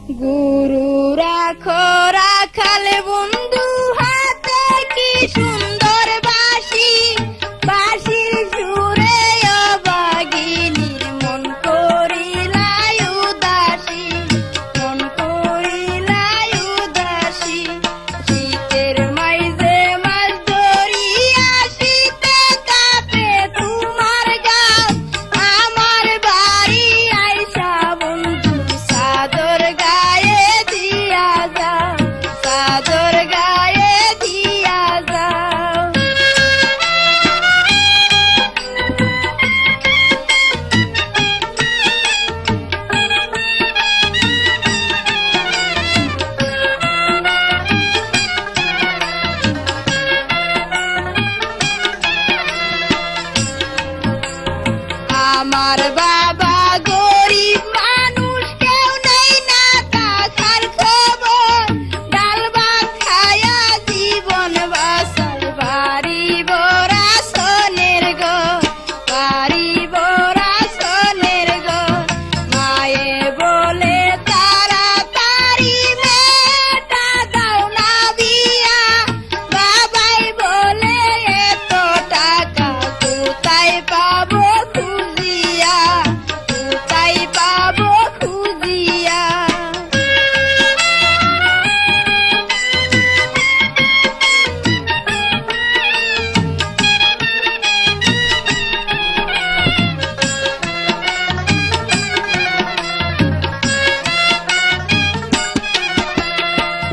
গুরু রাখো রাখাল বন্ধু হাতে কি সুন্দর বাঁশি, বাঁশির সুরে অবাগিনীর মন করিলাই উদাসী, মন করিলাই উদাসী। শীতের মাইজে মাছ ধরিয়া শীতে কাঁপে তোমার গাও, আমার বাড়ি আইসা বন্ধু চাদর গায়ে দিয়া যাও, চাদর গায়ে দিয়া যাও। আমার বাবা গরিব মানুষ, কেউ নেই না টাকার খবর, ডাল ভাত খায়া জীবন বাঁচায় বাড়ি ভরা সোনের ঘর, বাড়ি ভরা সোনের ঘর। মায়ে বলে তাড়াতাড়ি মেয়েটা দাও না বিয়া, বাবাই বলে এত টাকা কোথায় পাবো খুঁজিয়া, কোথায় পাবো খুঁজিয়া।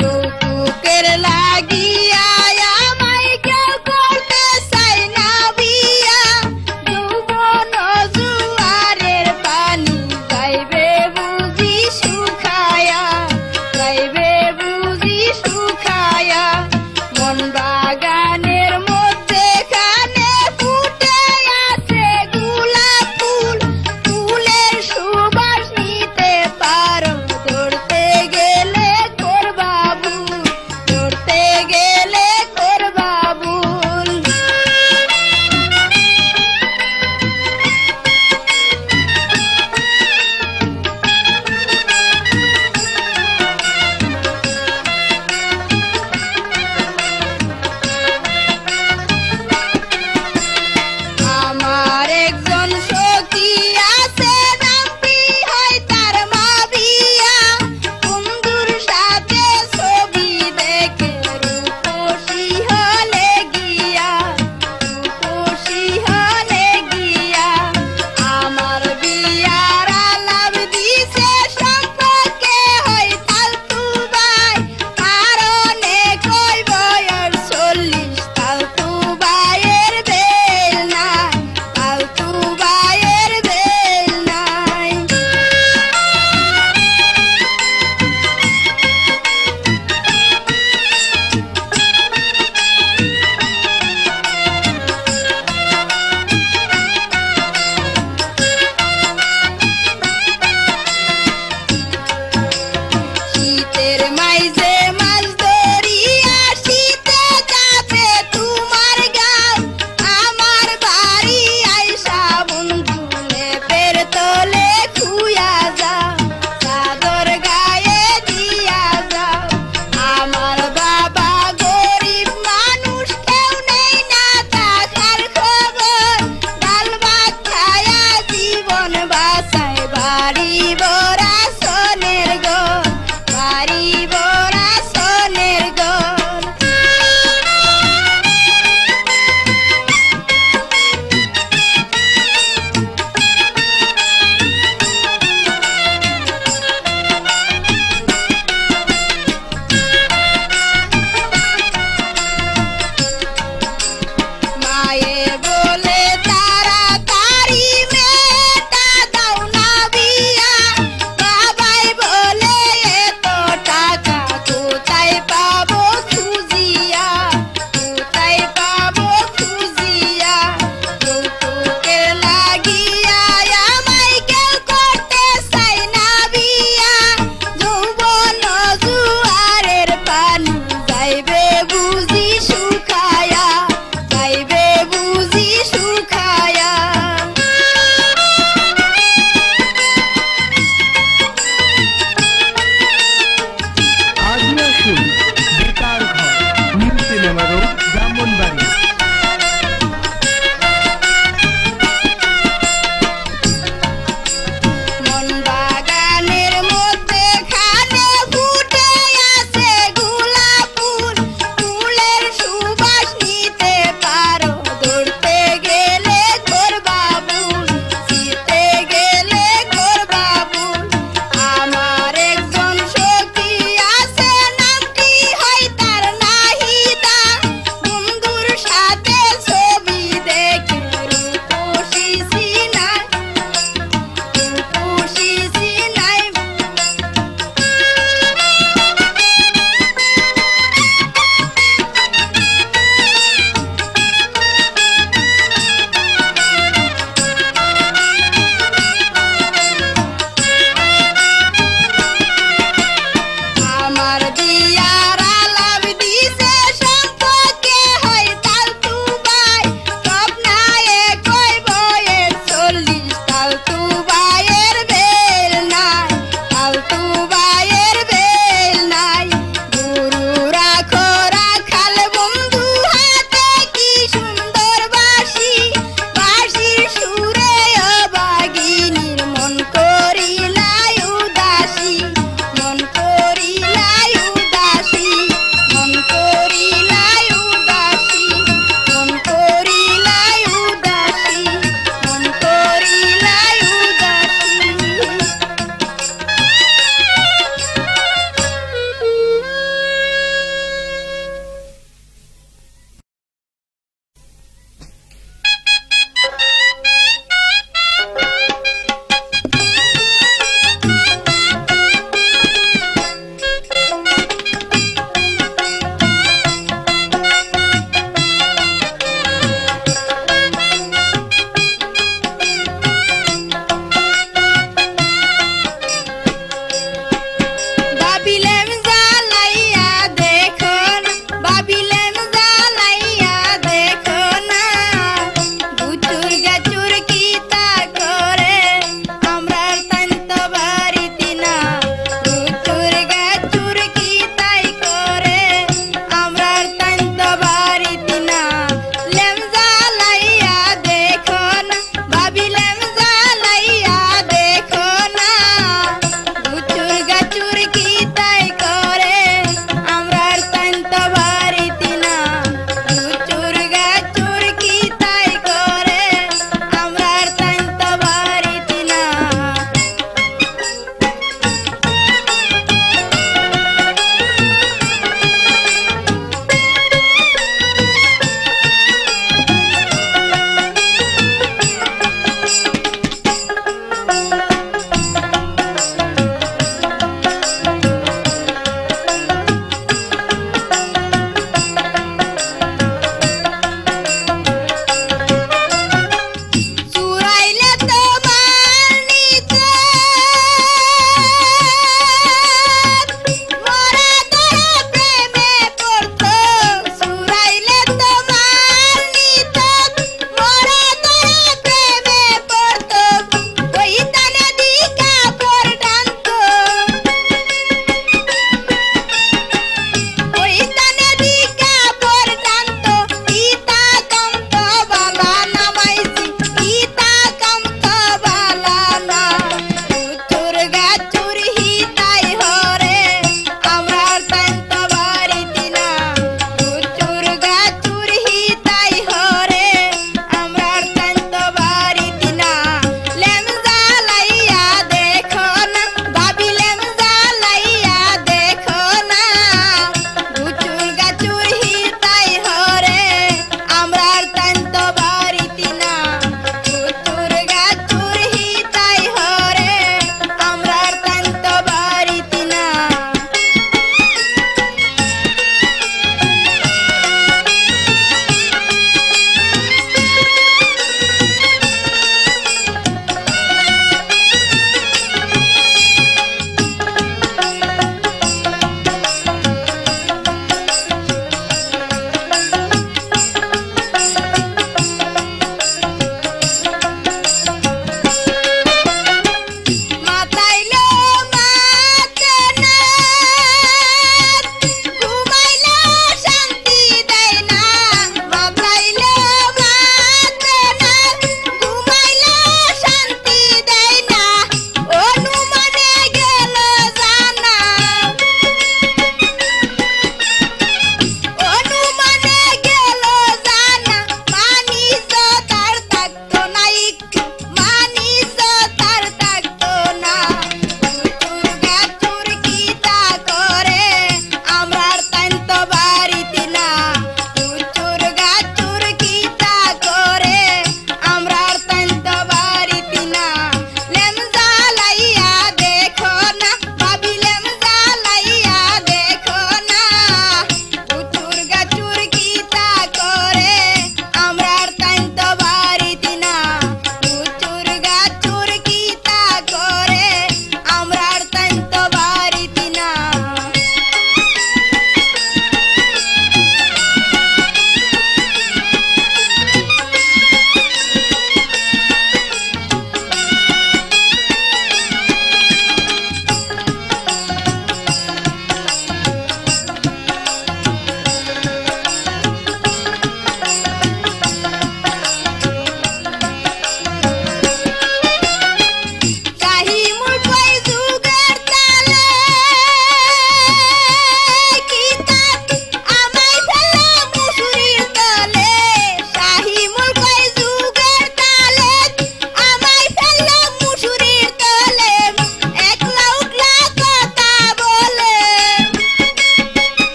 যৌতুকের লাগিয়া আমায় কেউ করতে চায় না বিয়া, যৌবন জুয়ারের পানি যাইবে বুঝি শুকায়া, যাইবে বুঝি শুকায়া। মন বাগানের মধ্যে খানে ফুটে আছে গোলাপ ফুল, ফুলের সুবাস নিতে পারো ধরতে গেলে করবা ভুল, ধরতে গেলে করবা ভুল। আমার একজন সখী আছে, নামটি হয় তার মাবিয়া, বন্ধুর সাথে ছবি দেখে রূপসী হলে গিয়া, রূপসী হলে গিয়া। আমার বিয়ার আলাপ দিছে, সম্পর্কে হয় ফালতু ভাই, কারণে কই বয়স 40, ফালতু ভাইয়ের বেল নাই, ফালতু ভাইয়ের বেল নাই। শীতের মাইজে মাছ ধরিয়া শীতে কাঁপে তোমার গাও, আমার বাড়ি আইসা বন্ধু লেপের তলে খুইয়া যাও, চাদর গায়ে দিয়া যাও। আমার বাবা গরিব মানুষ, কেউ নেই না টাকার খবর, ডাল ভাত খায়া জীবন বাঁচায় বাড়ি ভরা সোনের ঘর, বাড়ি ভরা সোনের ঘর।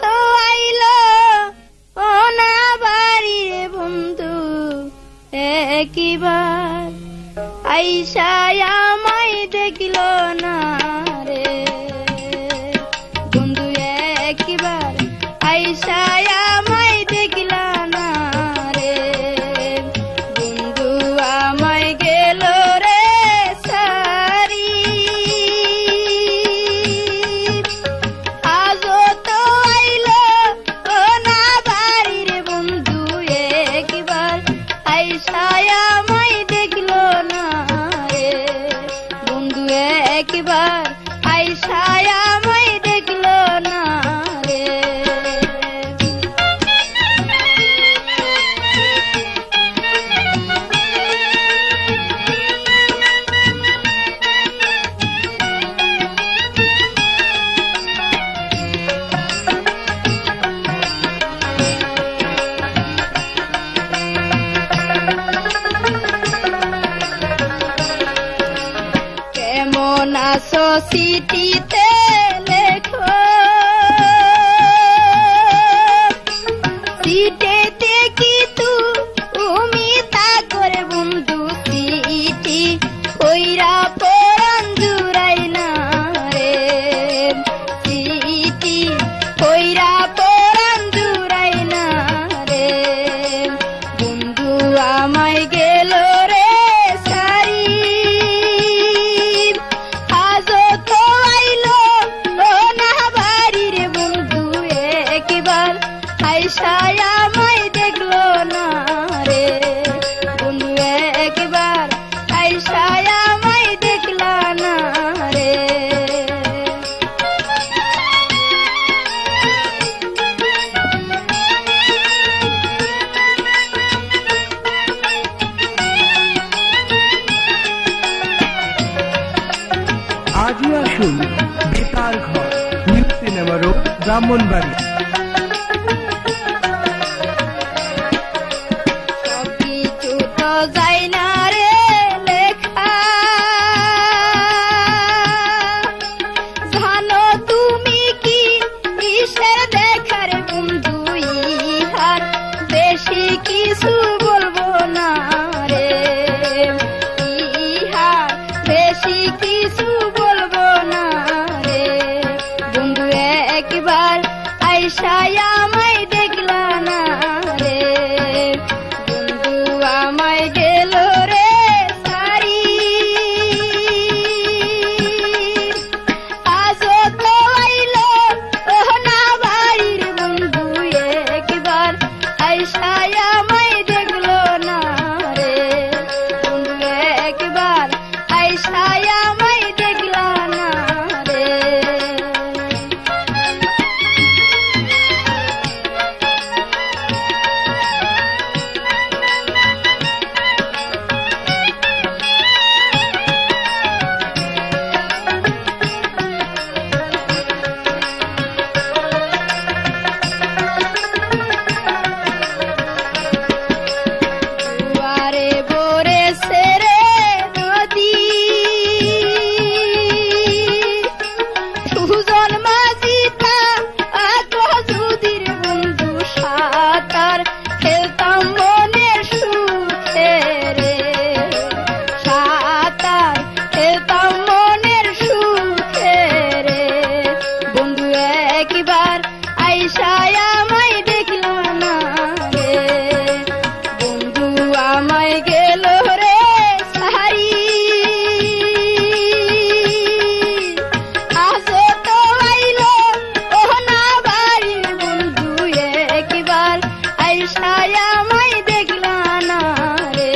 তো আইলো ও না বাড়ির বন্ধু একবার আইসা আমায় দেখল না রে বন্ধু একবার আইসা আমায় দেখল না রে বন্ধু আমায় গেল রে সারি আজও তো আইলো ও না বাড়ির বন্ধু একবার আইসা আমায় দেখল না রে বন্ধু একবার আইসা আমায় দেখল না রে কেমন আছো চিঠিতে লেখো চিঠিতে কি তুমি তা করে বন্ধু চিঠি কইরা পরাণ জুড়াই না রে চিঠি কইরা পরাণ জুড়াই না রে বন্ধু আমায় গেল রে সারি আজও তো আইলো ও না বাড়ির বন্ধু একবার আইসা আমায় দেখলো না রে বন্ধু একবার আইসা আমায় দেখলা না রে আজই আসুন বেতার ঘর, নিউ সিনেমা রোড, ব্রাহ্মণবাড়ি। সবকিছু তো যাই না রে লেখা জানো তুমি কি কিসের দেখার বন্ধু ইহার বেশি কিছু বলবো না রে ইহার বেশি কিছু বলবো না রে বন্ধু একবার আইসা আমায় দেখলা না রে বন্ধু আমায় গেল রে সারি আজও তো আইলো ও না বাড়ির বন্ধু একবার আইসা আমায় দেখলো না রে বন্ধু একবার আইসা আমায় দেখলা না রে দুয়ারে বোরে সেরে নদী সুজন মাঝিতা সুধীর বন্ধু সাঁতার খেলতাম মনের সুখে রে সাঁতার খেলতাম মনের সুখে রে বন্ধু একবার আইসা আমায় দেখল না রে বন্ধু আমায় গেল রে সারি আজও তো আইলো ও না বাড়ির বন্ধু একবার আইসা আমায় দেখল না রে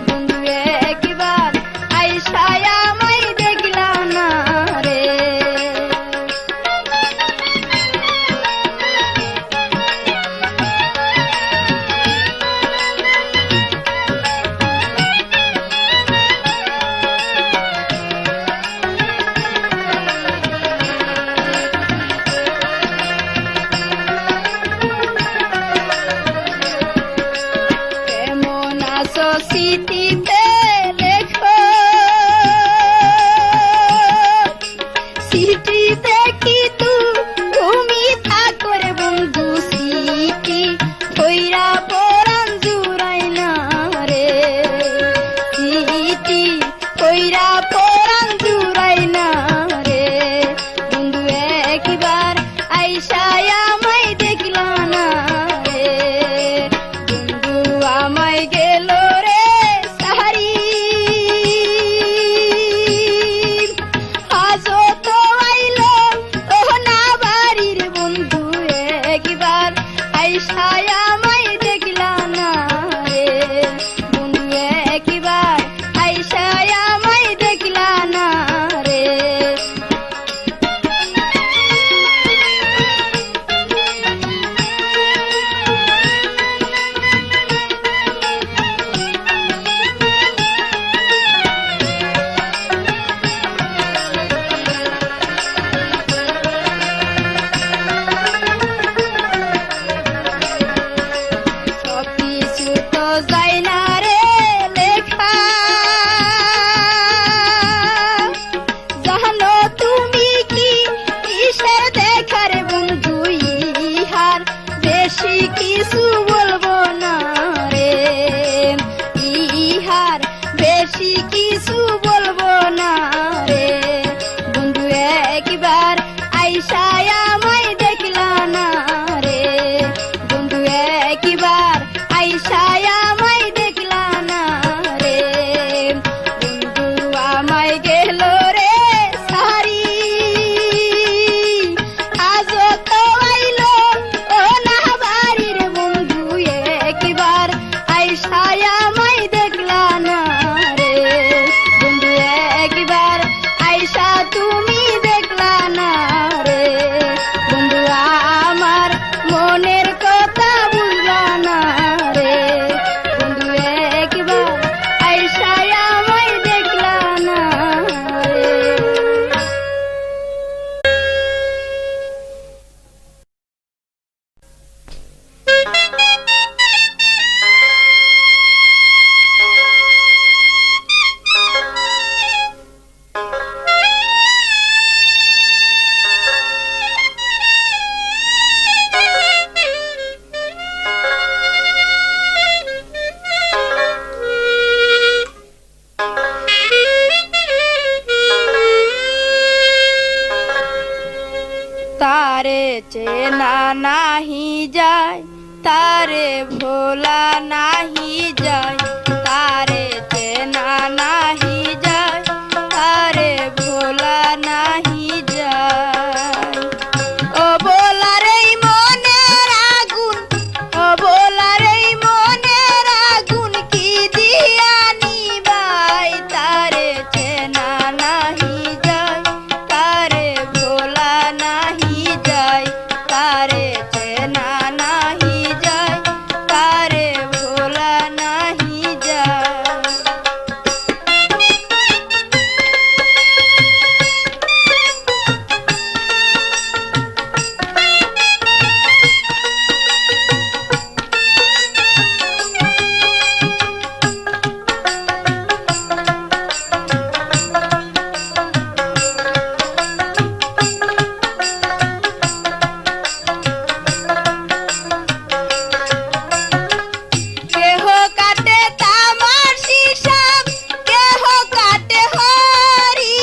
বন্ধু একবার আইসা আমায় দেখল না রে কেমন আছো চিঠিতে লেখো চিঠিতে কি তুমি থাকো আইসায় আমায় দেখল না রে বন্ধু আমায় গেল রে সাহারি আজও তো আইলো ও না বাড়ির বন্ধু একবার আইসায় আমায় দেখল না রে বন্ধু একবার আইসায় আমায় দেখল না রে সবকিছু তো যায় না রে লেখা জানো তুমি কি কিসের দেখার বন্ধু ইহার বেশি কিছু বলবো না রে ইহার বেশি কিছু বলবো না রে বন্ধু একবার আইসায় আমায় দেখল না রে বন্ধু একবার আইসায় আমায় দেখল না রে বন্ধু আমায় গেল রে সারি আজও তো আইলো ও না বাড়ির বন্ধু একবার আইসায় আমায় দেখল না রে বন্ধু একবার আইসা তুমি দেখল না রে বন্ধু আমার মনের কথা বুঝল না রে বন্ধু একবার আইসায় আমায় দেখল না রে তারে চেনা নাহি যায় তারে ভোলা নাহি যায় তারে চেনা নাহি যায় তারে ভোলা নাহি যায় ও ভোলার এই মনের আগুন ও ভোলার এই মনের আগুন কি দিয়া নিবাই তারে চেনা নাহি যায় তারে ভোলা নাহি যায় তারে চেনা নাহি যায় তারে ভোলা নাহি যায় কেহ কাটে তামার শিশাব কেহ কাটে হরি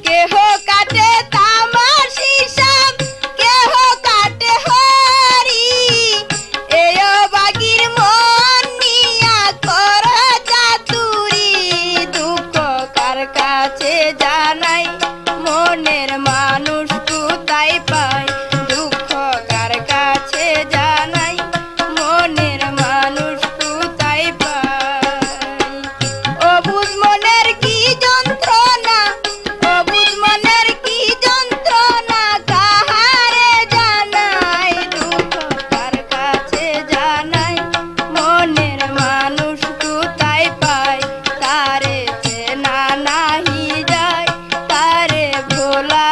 কেহ কাটে তামার শিশাব কেহ কাটে হরি এয় বাগির মন নিয়া কর চাতুরি দুঃখ কার কাছে জানাই মনের মানুষ কোথায় পায় দুঃখ কার কাছে জানাই মনের মানুষ কোথায় পায় ও বুঝ মনের কি যন্ত্রণা ও বুঝ মনের কি যন্ত্রণা কাহারে জানাই দুঃখ কার কাছে জানাই মনের মানুষ কোথায় পায় তারে চেনা নাহি যায় তারে ভোলা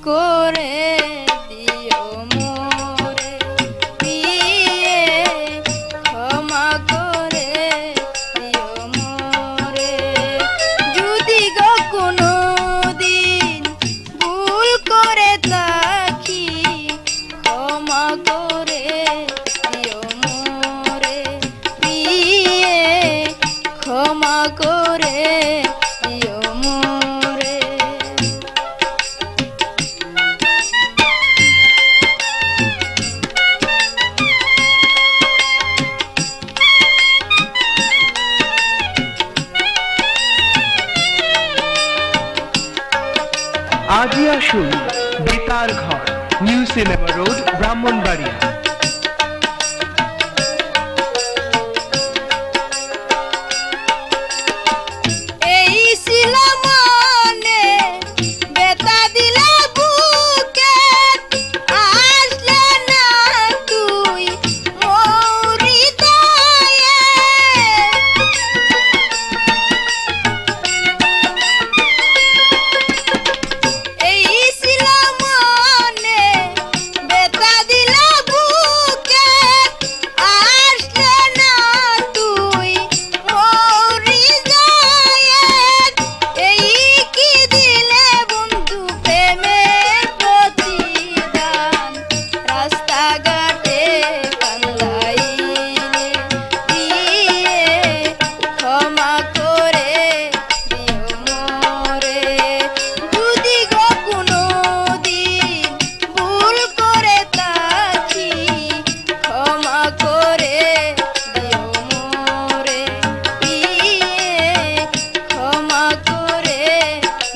করে দিও মোরে প্রিয়ে ক্ষমা করে দিও মোরে যদি গো কোনো দিন ভুল করে থাকি ক্ষমা করে দিও মোরে প্রিয়ে ক্ষমা করে দিও মোরে আজই আসুন বেতার ঘর, নিউ সিনেমা রোড, ব্রাহ্মণবাড়িয়া। এই ছিল মনে বেতা দিলে বুকে আসলে না তুই মোর হৃদয়ে এই ছিল মনে বেতা দিলে বুকে আসলে না তুই মোর হৃদয়ে এই কি দিলে বন্ধু প্রেমের প্রতিদান রাস্তাঘাটে কান্দাইলে দিয়ে ক্ষমা করে দিও মোরে যদি গো কোনো দিন ভুল করে থাকি ক্ষমা করে দিও মোরে প্রিয়ে ক্ষমা করে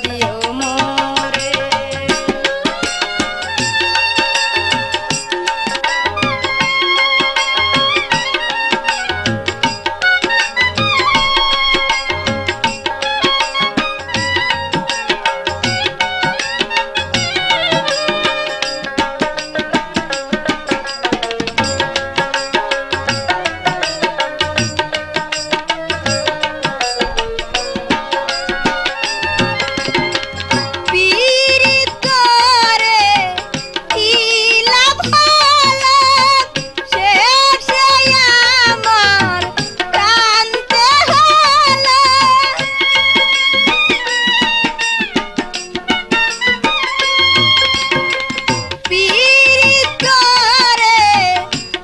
দিও মোরে পীড়িত করে দিলা ভালো শেষে আমার কান্দতে হলো পীড়িত করে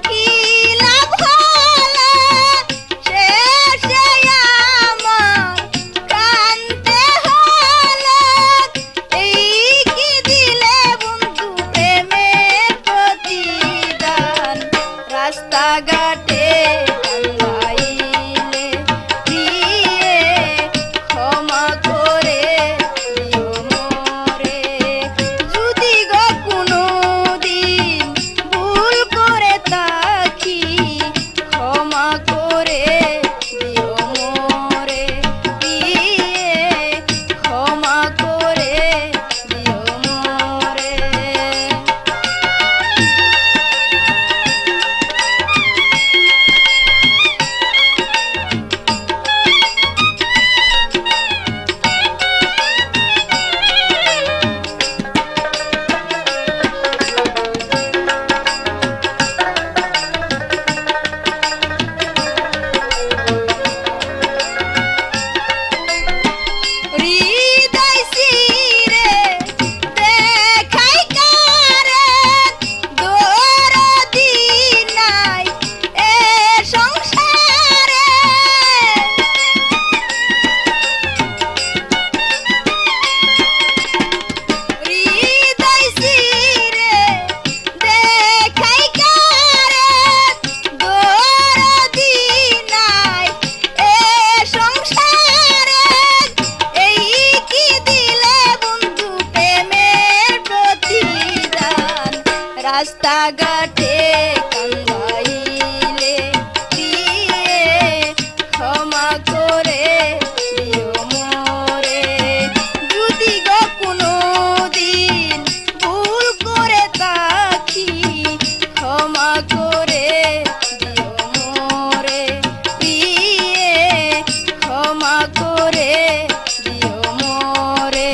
দিলা ভালো শেষে আমার কান্দতে হলো এই কি দিলে বন্ধু প্রেমের প্রতিদান রাস্তাঘাটে কান্দাইলে দিয়ে ক্ষমা করে দিও মোরে যদি গো কোনো দিন ভুল করে থাকি ক্ষমা করে দিও মোরে প্রিয়ে ক্ষমা করে দিও মোরে হৃদয় শিরে দেখাই কারে দরদি নাই এ সংসারে হৃদয় শিরে দেখাই কারে দরদি নাই এ সংসারে এই কি দিলে বন্ধু প্রেমের প্রতিদান রাস্তাঘাটে কান্দাইলে দিয়ে ক্ষমা করে দিও মোরে যদি গো কোনো দিন ভুল করে থাকি ক্ষমা করে দিও মোরে প্রিয়ে ক্ষমা করে দিও মোরে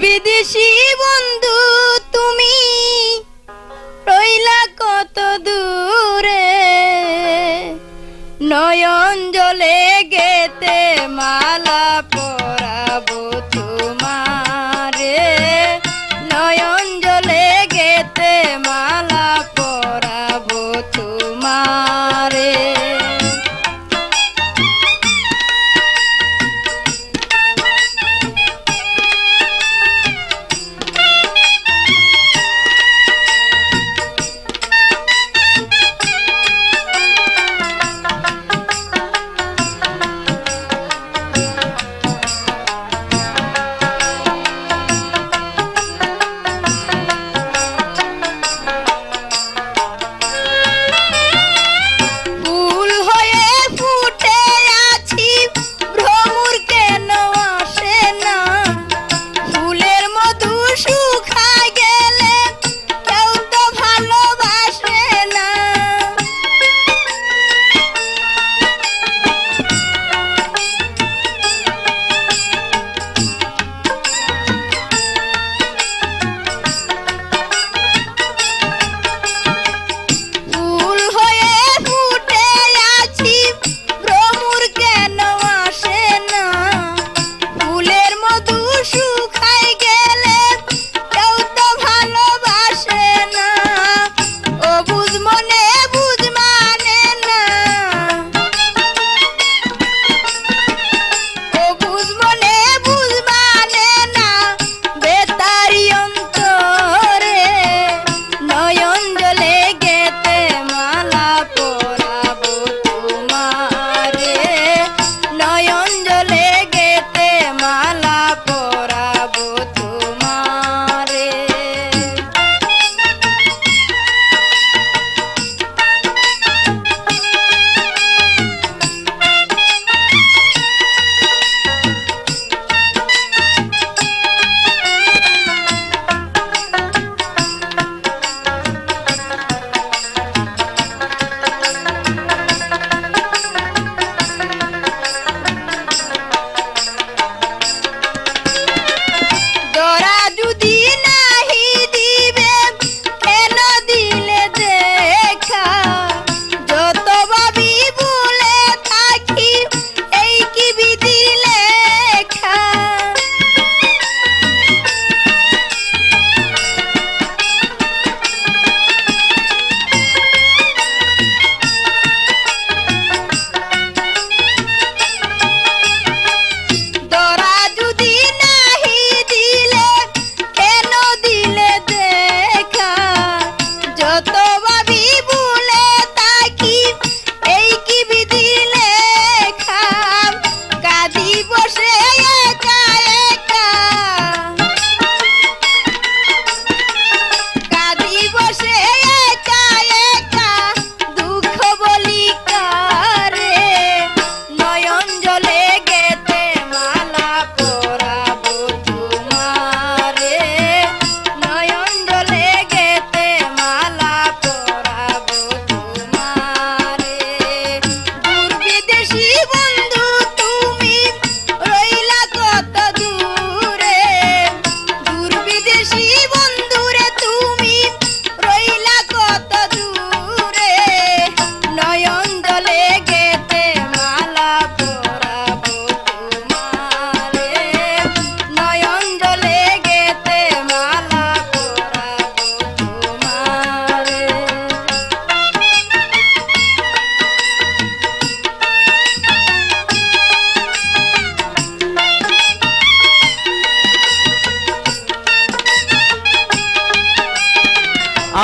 বিদেশি বন্ধু তুমি রইলা কত দূরে, নয়ন জলে গেতে মালা পরাবো তোমারে, নয়ন জলে গেতে মালা পরাবো তোমারে।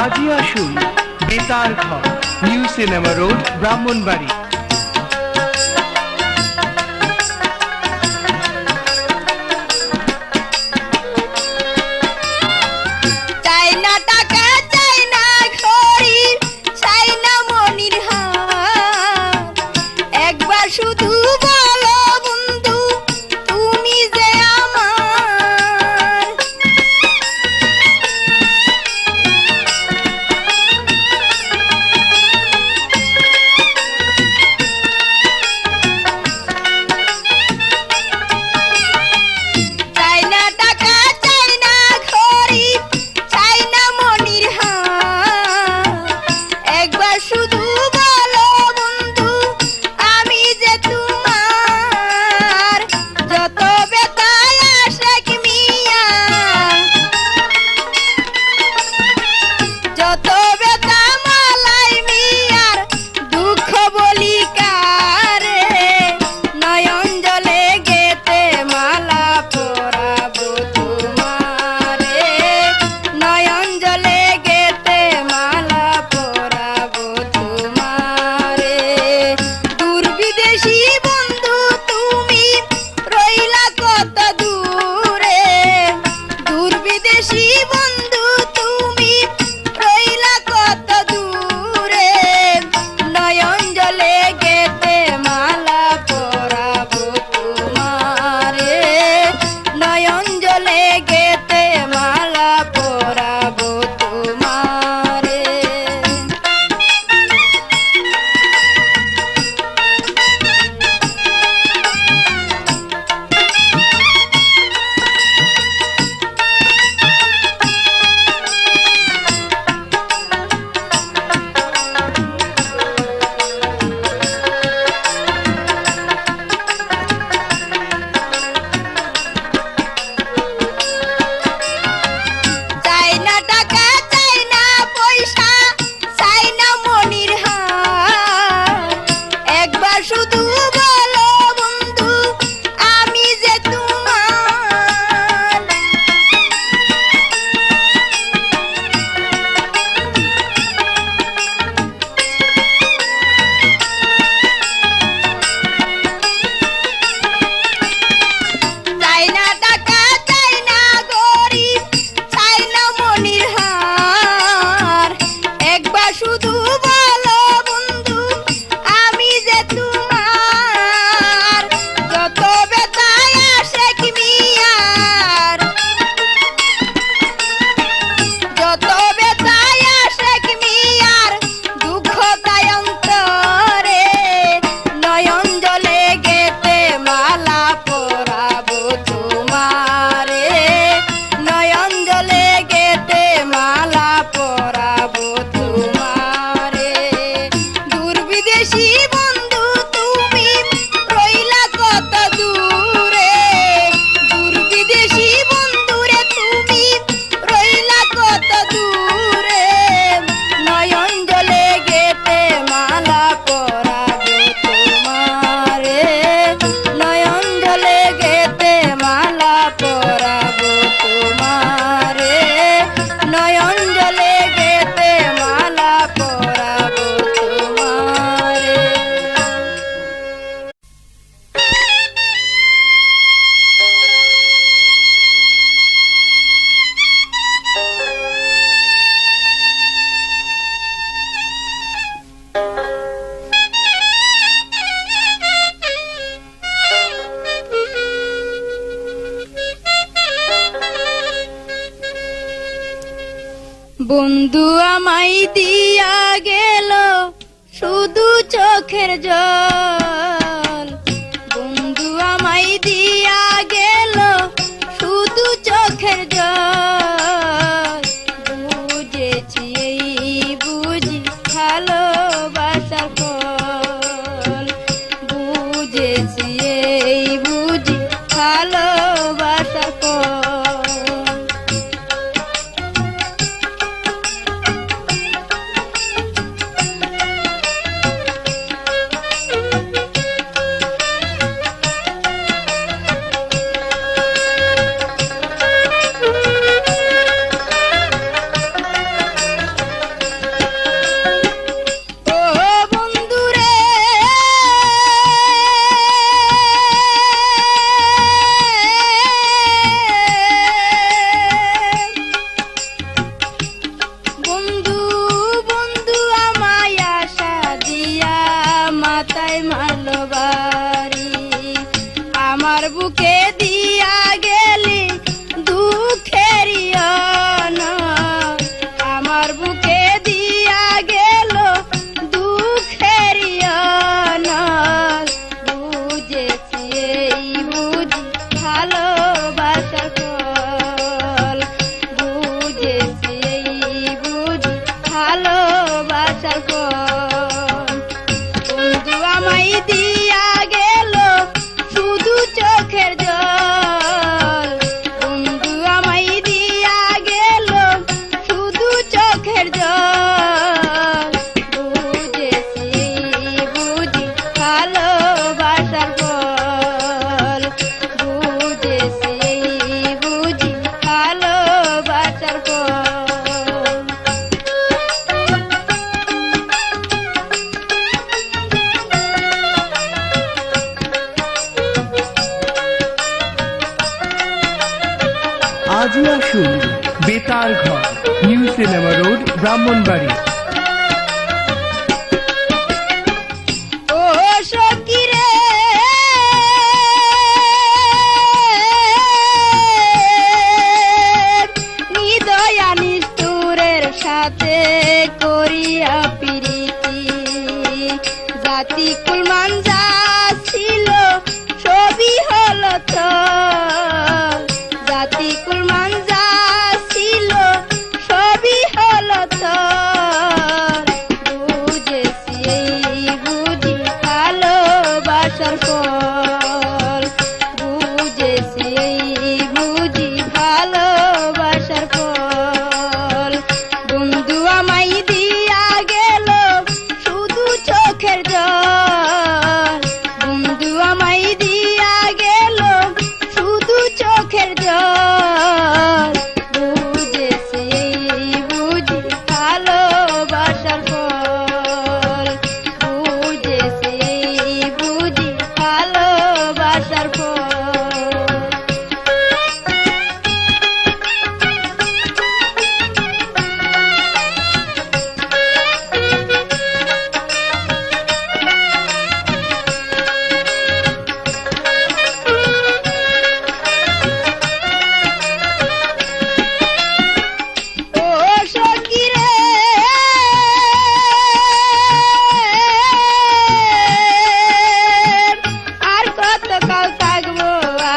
আজই আসুন বেতার ঘর, নিউ সিনেমা রোড, ব্রাহ্মণবাড়ি। শুধু বলো বন্ধু তুমি যে আমার, শুধু বলো বন্ধু আমি যে তোমার যত বেতায় আশেক মিয়া যত বেতা মালাই মিয়ার দুঃখ বলি কারে নয়ন জলে গেতে মালা পরাবো তোমারে নয়ন জলে গেতে মালা পরাবো তোমারে দূর বিদেশি বন্ধু তুমি রইলা কত দূরে দূর বিদেশি বন্ধু তুমি রইলা কত দূরে নয়ন জলে গেতে মালা পরাবো তোমারে নয়ন জলে গেতে মালা পরাবো তোমারে চাই না টাকা চাই না পয়সা চাই না মনির হার একবার শুধু বলো বন্ধু আমি যে তোমার চাই না টাকা চাই না গরিব চাই না মনির হার একবার শুধু বলো বন্ধু আমি যে তোমার যত বেতায় আশেক মিয়ার যত বেতায় আশেক মিয়ার দুঃখ তাই অন্তরে নয়ন জলে গেতে মালা পরাবো তোমারে নয়ন জলে গেতে মালা পরাবো তোমারে দূর বিদেশি বন্ধু তুমি রইলা কত দূরে দূর বিদেশি বন্ধুরে তুমি রইলা কত দূরে নয়ন জলে গেতে মালা পরাবো তোমারে নয়ন জলে গেতে মালা পরাবো তোমারে নয়ন জলে গেতে মালা পরাবো তোমারে বন্ধু আমায় দিয়া গেল শুধু চোখের জল বন্ধু আমায় দিয়া গেল শুধু চোখের জল বুঝেছি এই বুঝি ভালোবাসার ফল বুঝেছি এই বুঝি ভালোবাসার ফল আসুন বেতার ঘর, নিউ সিনেমা রোড, ব্রাহ্মণবাড়ি। ও সখী রে নিদয়া নিষ্ঠুরের সাথে করিয়া প্রীতি, জাতি কুলমান যা ছিল সবই হলো ছল, জাতি কুলমান যা ছিল সবই হলো ছল। বুঝেছি এই বুঝি ভালোবাসার ফল, বুঝেছি এই বুঝি ভালোবাসার ফল। বন্ধু আমায় দিয়া গেল শুধু চোখের জল, বন্ধু আমায় দিয়া গেল শুধু চোখের জল। বুঝেছি এই বুঝি ভালোবাসার ফল, বুঝেছি এই বুঝি ভালোবাসার ফল। ও সখী রে আর কতকাল থাকবো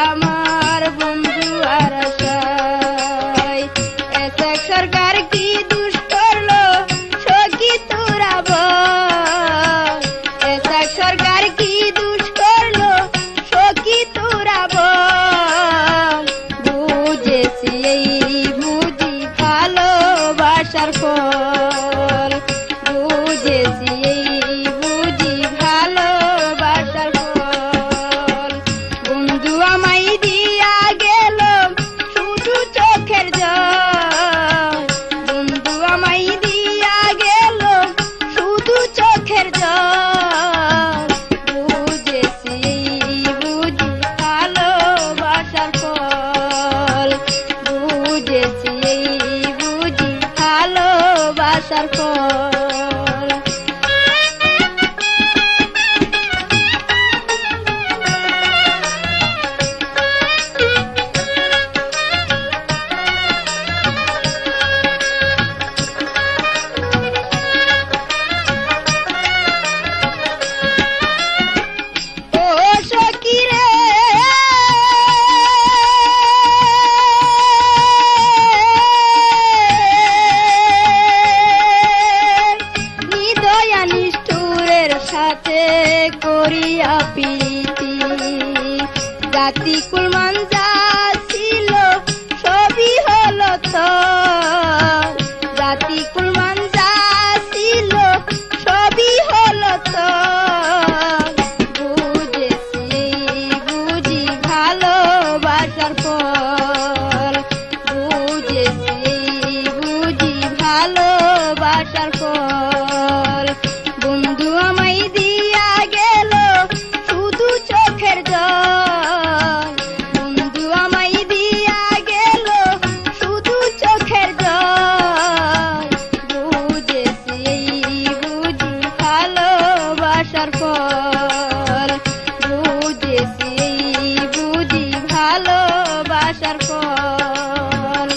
আমার বন্ধু আর আশায়, এসেক সরকার কি দুষ করলো সখী তোরা বল, এসেক সরকার কি দুষ করলো সখী তোরা বল। বুঝেছি এই বুঝি ভালোবাসার ফল, বুঝেছি এই বুঝি ভালোবাসার ফল। বন্ধু আমায় দিয়া গেল শুধু চোখের জল, বন্ধু আমায় দিয়া গেল শুধু চোখের জল। বুঝেছি এই বুঝি ভালোবাসার ফল, বুঝেছি এই বুঝি ভালোবাসার ফল। ও সখী রে নিদয়া নিষ্ঠুরের সাথে করিয়া প্রীতি, জাতি কুলমান যা ছিল সবই হলো ছল, জাতি কুলমান যা ছিল সবই হলো ছল। বুঝেছি এই বুঝি ভালোবাসার ফল, বুঝেছি এই বুঝি ভালোবাসার ফল। বন্ধু আমায় দিয়া গেল শুধু চোখের জল, বন্ধু আমায় দিয়া গেল শুধু চোখের জল। বুঝেছি এই বুঝি ভালোবাসার ফল, বুঝেছি এই বুঝি ভালোবাসার ফল।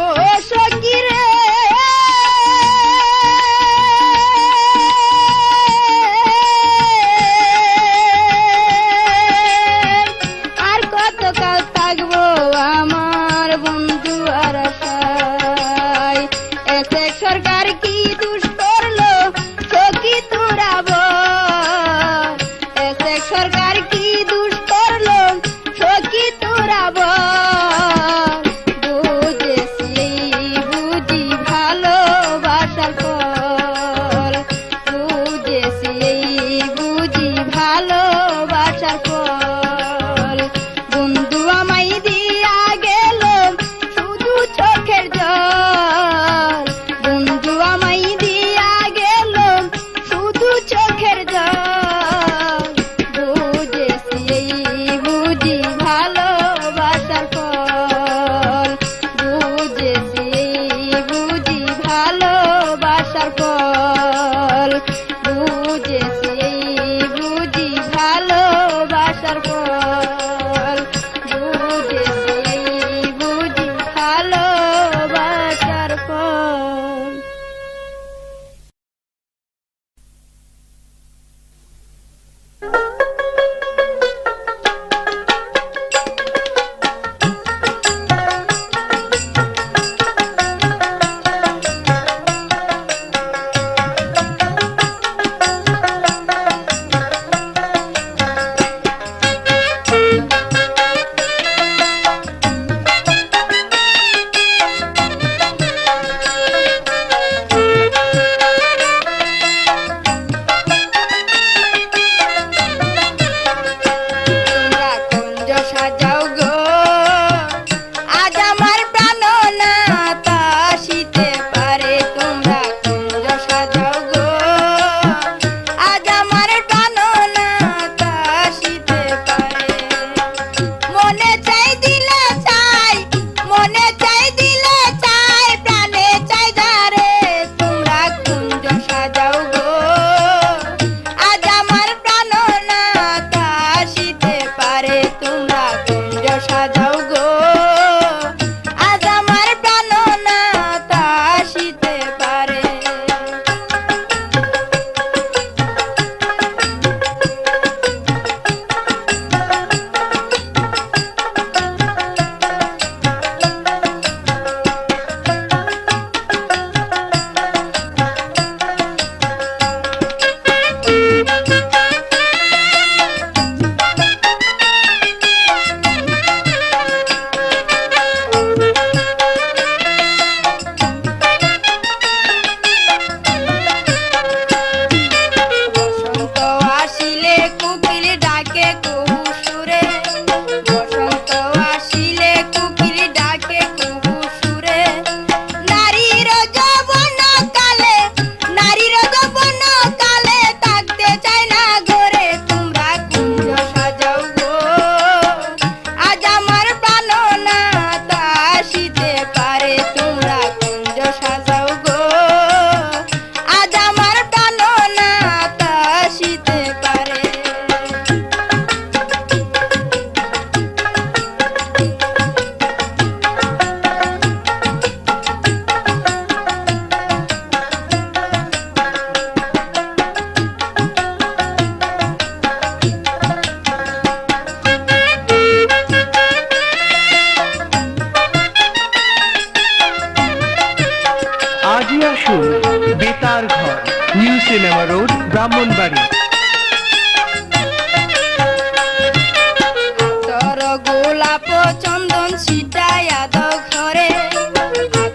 ও সখী রে আর কতকাল থাকবো আমার বন্ধু আর আশায়, এসেক সরকার কি দুষ করলো সখী তোরা বল, এসেক সরকার কি দুষ করলো সখী তোরা বল। বুঝেছি এই বুঝি ভালোবাসার ফল, বুঝেছি এই বুঝি ভালোবাসার ফল। বন্ধু আসুন বেতার ঘর, নিউ সিনেমা রোড, ব্রাহ্মণবাড়ি। তোর গোলাপ চন্দন ছিটায়া দাও ঘরে,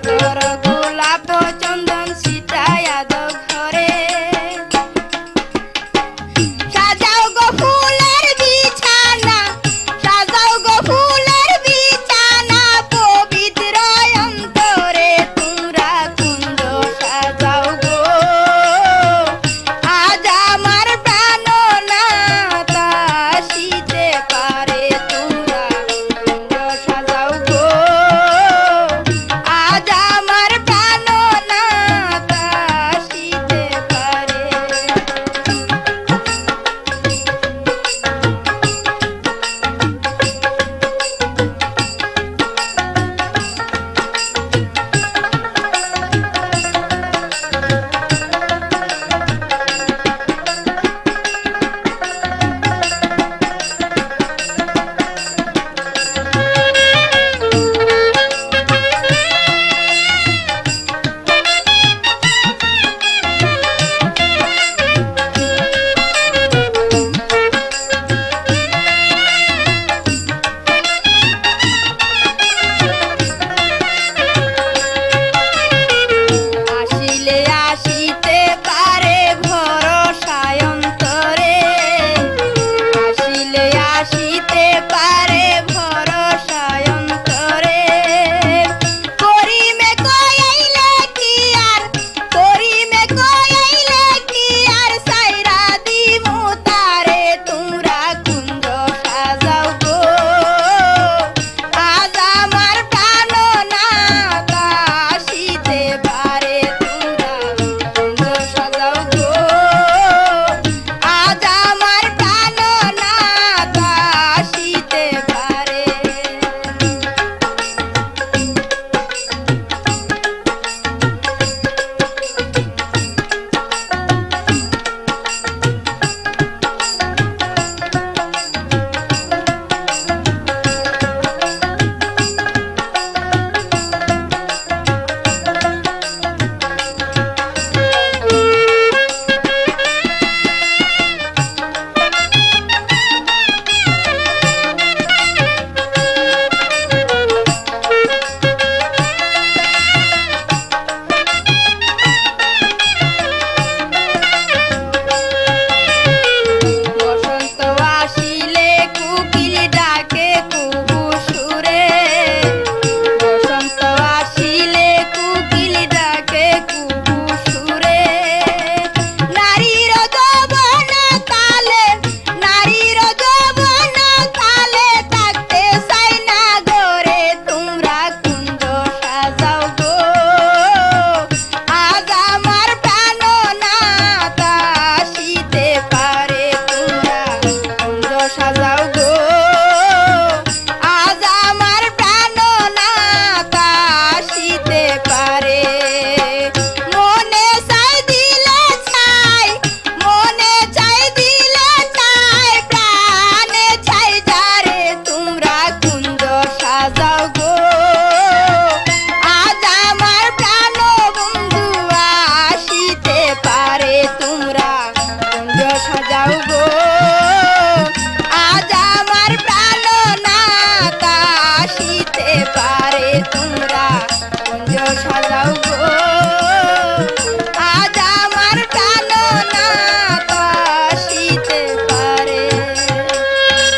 তোর গোলাপ চন্দন ছিটায়া দাও ঘরে। সাজাও গো ফুলের বিছানা, সাজাও গো ফুলের বিছানা, পবিত্র অন্তরে তোমরা কুঞ্জ সাজাও গো। আজ আমার প্রাণনাথ আসিতে পারে, তোমরা কুঞ্জ সাজাও গো। আজ আমার প্রাণনাথ আসিতে পারে। আসিলে আসিতে পারে ভরসায় অন্তরে, আসিলে আসিতে পারে ভরসায় অন্তরে। করিমে কইলে কি আর, করিমে কইলে কি আর, সাইরা দিমু তারে, তোমরা কুঞ্জ সাজাও গো। আজ আমার প্রাণনাথ আসিতে পারে, তোমরা কুঞ্জ সাজাও গো। আজ আমার প্রাণনাথ আসিতে পারে। বসন্ত আসিলে কুকিল ডাকে কুহু সুরে, বসন্ত আসিলে কুকিল ডাকে কুহু সুরে। নারীর যৌবন কালে, নারীর যৌবন কালে, থাকতে চাই না গরে, তোমরা কুঞ্জ সাজাও গো। আজ আমার প্রাণনাথ আসিতে পারে, তোমরা কুঞ্জ সাজাও গো। আজ আমার প্রাণনাথ আসিতে পারে। মনে চাই দিলে চাই, মনে চাই দিলে চাই, প্রাণে চাই যারে, তোমরা কুঞ্জ সাজাও গো। আজ আমার প্রাণ বন্ধু আসিতে পারে, তোমরা কুঞ্জ সাজাও গো। আজ আমার প্রাণনাথ আসিতে পারে, তোমরা কুঞ্জ সাজাও গো।